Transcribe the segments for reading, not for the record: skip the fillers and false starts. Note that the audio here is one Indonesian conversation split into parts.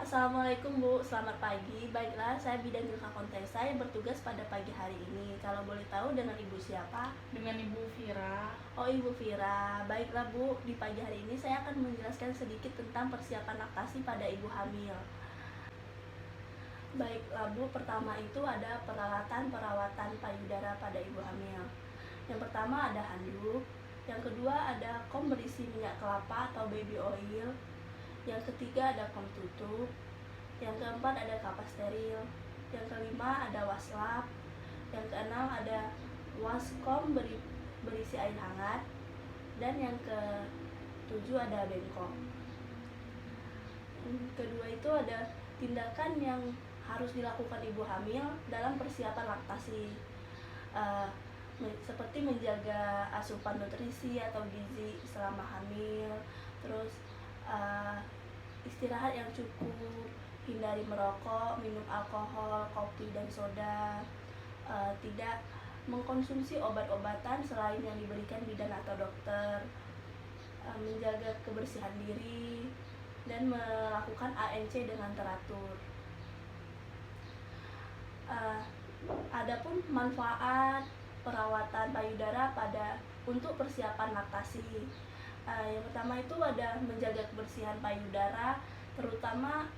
Assalamualaikum Bu, selamat pagi. Baiklah, saya bidan Ilka Kontesa yang bertugas pada pagi hari ini. Kalau boleh tahu dengan Ibu siapa? Dengan Ibu Vira. Oh, Ibu Vira. Baiklah Bu, di pagi hari ini saya akan menjelaskan sedikit tentang persiapan laktasi pada ibu hamil. Baiklah Bu, pertama itu ada peralatan perawatan payudara pada ibu hamil. Yang pertama ada handuk, yang kedua ada kom berisi minyak kelapa atau baby oil, yang ketiga ada kom tutup, yang keempat ada kapas steril, yang kelima ada waslap, yang keenam ada waskom berisi air hangat, dan yang ketujuh ada bengkok. Kedua itu ada tindakan yang harus dilakukan ibu hamil dalam persiapan laktasi, seperti menjaga asupan nutrisi atau gizi selama hamil, terus istirahat yang cukup, hindari merokok, minum alkohol, kopi dan soda, tidak mengkonsumsi obat-obatan selain yang diberikan bidan atau dokter, menjaga kebersihan diri, dan melakukan ANC dengan teratur. Adapun manfaat perawatan payudara untuk persiapan laktasi. Yang pertama itu ada menjaga kebersihan payudara, terutama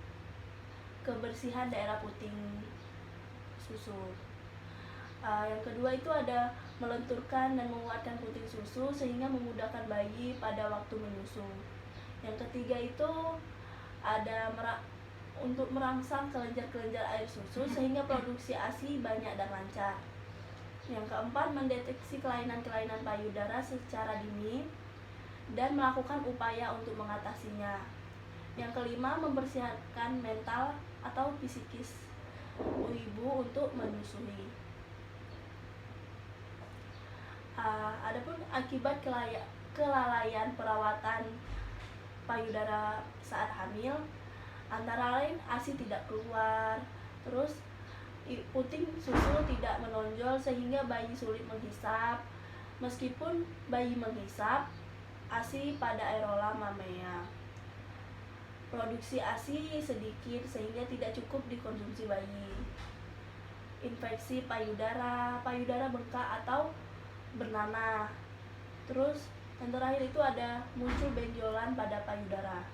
kebersihan daerah puting susu. Yang kedua itu ada melenturkan dan menguatkan puting susu sehingga memudahkan bayi pada waktu menyusu. Yang ketiga itu ada untuk merangsang kelenjar-kelenjar air susu sehingga produksi ASI banyak dan lancar. Yang keempat, mendeteksi kelainan-kelainan payudara secara dini dan melakukan upaya untuk mengatasinya. Yang kelima, mempersiapkan mental atau psikis ibu untuk menyusui. Adapun akibat kelalaian perawatan payudara saat hamil, antara lain ASI tidak keluar, terus puting susu tidak menonjol sehingga bayi sulit menghisap. Meskipun bayi menghisap, ASI pada areola mamea. Produksi ASI sedikit sehingga tidak cukup dikonsumsi bayi. Infeksi payudara bengkak atau bernanah. Terus yang terakhir itu ada muncul benjolan pada payudara.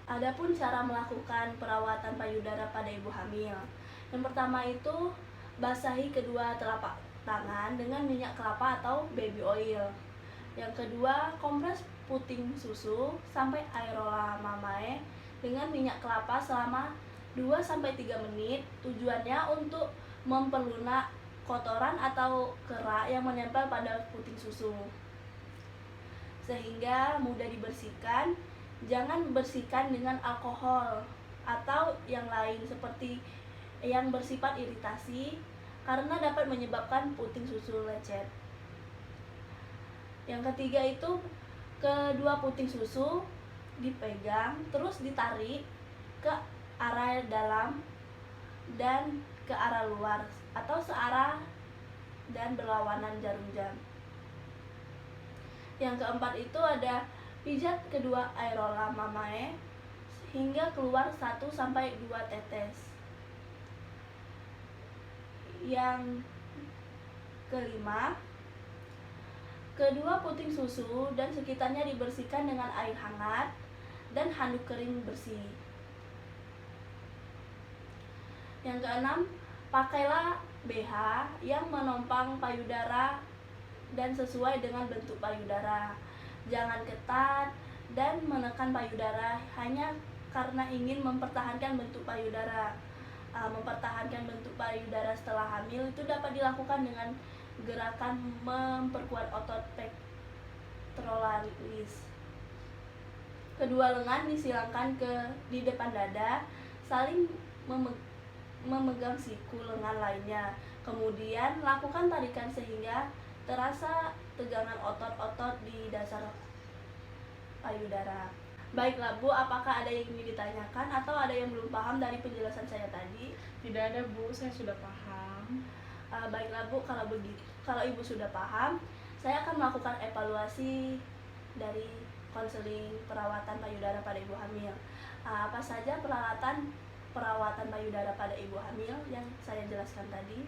Adapun cara melakukan perawatan payudara pada ibu hamil. Yang pertama itu basahi kedua telapak tangan dengan minyak kelapa atau baby oil. Yang kedua, kompres puting susu sampai areola mamae dengan minyak kelapa selama 2-3 menit. Tujuannya untuk memperlunak kotoran atau kerak yang menempel pada puting susu sehingga mudah dibersihkan. Jangan bersihkan dengan alkohol atau yang lain seperti yang bersifat iritasi karena dapat menyebabkan puting susu lecet. Yang ketiga itu kedua puting susu dipegang terus ditarik ke arah dalam dan ke arah luar atau searah dan berlawanan jarum jam. Yang keempat itu ada pijat kedua areola mamae hingga keluar 1-2 tetes. Yang kelima, kedua puting susu dan sekitarnya dibersihkan dengan air hangat dan handuk kering bersih. Yang keenam, pakailah BH yang menompang payudara dan sesuai dengan bentuk payudara. Jangan ketat dan menekan payudara hanya karena ingin mempertahankan bentuk payudara. Mempertahankan bentuk payudara setelah hamil itu dapat dilakukan dengan gerakan memperkuat otot pectoralis. Kedua lengan disilangkan di depan dada, saling memegang siku lengan lainnya. Kemudian lakukan tarikan sehingga terasa tegangan otot-otot di dasar payudara. Baiklah Bu, apakah ada yang ingin ditanyakan atau ada yang belum paham dari penjelasan saya tadi? Tidak ada Bu, saya sudah paham. Baiklah Bu, kalau Ibu sudah paham, saya akan melakukan evaluasi dari konseling perawatan payudara pada ibu hamil. Apa saja peralatan perawatan payudara pada ibu hamil yang saya jelaskan tadi?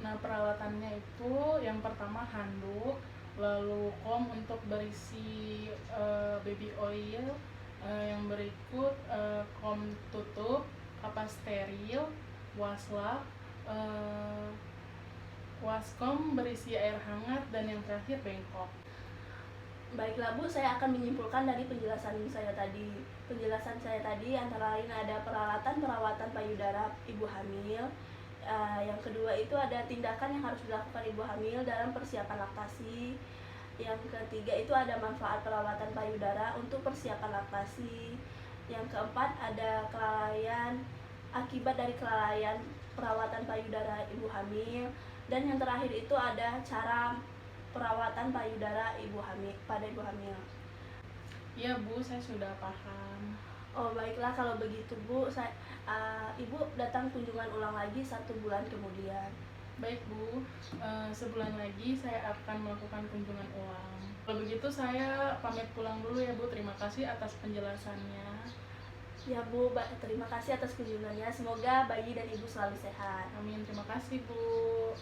Nah, peralatannya itu yang pertama handuk, lalu kom untuk berisi baby oil, yang berikut kom tutup, kapas steril, waslap, eh, waskom berisi air hangat, dan yang terakhir bengkok. Baiklah Bu, saya akan menyimpulkan dari penjelasan saya tadi. Penjelasan saya tadi antara lain ada peralatan perawatan payudara ibu hamil. Yang kedua itu ada tindakan yang harus dilakukan ibu hamil dalam persiapan laktasi. Yang ketiga itu ada manfaat perawatan payudara untuk persiapan laktasi. Yang keempat ada kelalaian akibat dari kelalaian perawatan payudara ibu hamil. Dan yang terakhir itu ada cara perawatan payudara ibu hamil pada ibu hamil. Ya Bu, saya sudah paham. Oh baiklah kalau begitu Bu, Ibu datang kunjungan ulang lagi 1 bulan kemudian. Baik Bu, sebulan lagi saya akan melakukan kunjungan ulang. Kalau begitu saya pamit pulang dulu ya Bu, terima kasih atas penjelasannya. Ya Bu, terima kasih atas kunjungannya. Semoga bayi dan ibu selalu sehat. Amin, terima kasih Bu.